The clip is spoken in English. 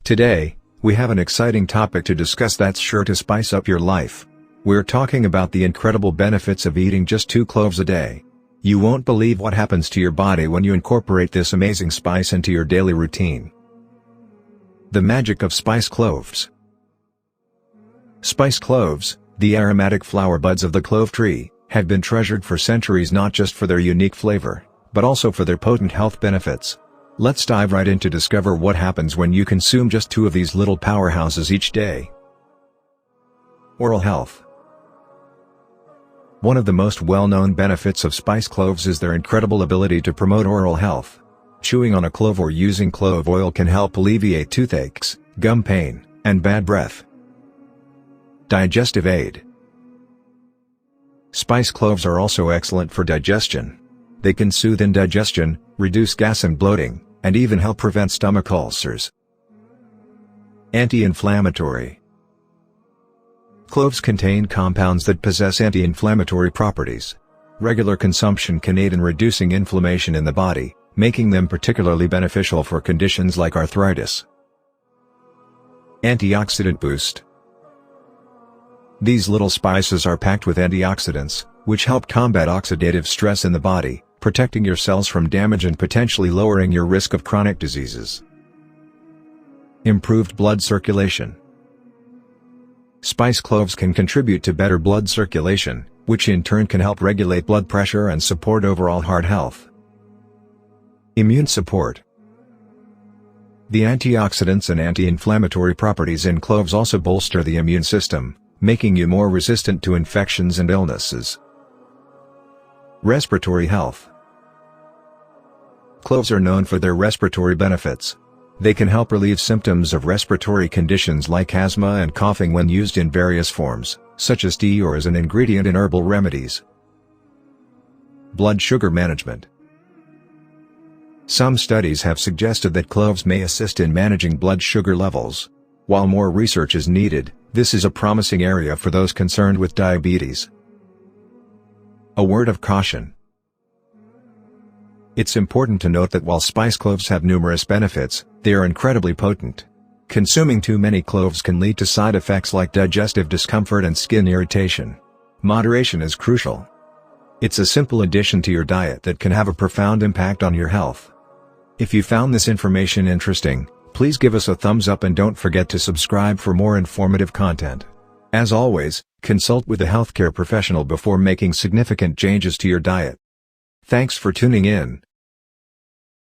Today, we have an exciting topic to discuss that's sure to spice up your life. We're talking about the incredible benefits of eating just 2 cloves a day. You won't believe what happens to your body when you incorporate this amazing spice into your daily routine. The magic of spice cloves. Spice cloves, the aromatic flower buds of the clove tree, have been treasured for centuries not just for their unique flavor, but also for their potent health benefits. Let's dive right in to discover what happens when you consume just 2 of these little powerhouses each day. Oral health. One of the most well-known benefits of spice cloves is their incredible ability to promote oral health. Chewing on a clove or using clove oil can help alleviate toothaches, gum pain, and bad breath. Digestive aid. Spice cloves are also excellent for digestion. They can soothe indigestion, reduce gas and bloating, and even help prevent stomach ulcers. Anti-inflammatory. Cloves contain compounds that possess anti-inflammatory properties. Regular consumption can aid in reducing inflammation in the body, making them particularly beneficial for conditions like arthritis. Antioxidant boost. These little spices are packed with antioxidants, which help combat oxidative stress in the body, protecting your cells from damage and potentially lowering your risk of chronic diseases. Improved blood circulation. Spice cloves can contribute to better blood circulation, which in turn can help regulate blood pressure and support overall heart health. Immune support. The antioxidants and anti-inflammatory properties in cloves also bolster the immune system, making you more resistant to infections and illnesses. Respiratory health. Cloves are known for their respiratory benefits. They can help relieve symptoms of respiratory conditions like asthma and coughing when used in various forms, such as tea or as an ingredient in herbal remedies. Blood sugar management. Some studies have suggested that cloves may assist in managing blood sugar levels. While more research is needed, this is a promising area for those concerned with diabetes. A word of caution. It's important to note that while spice cloves have numerous benefits, they are incredibly potent. Consuming too many cloves can lead to side effects like digestive discomfort and skin irritation. Moderation is crucial. It's a simple addition to your diet that can have a profound impact on your health. If you found this information interesting, please give us a thumbs up and don't forget to subscribe for more informative content. As always, consult with a healthcare professional before making significant changes to your diet. Thanks for tuning in.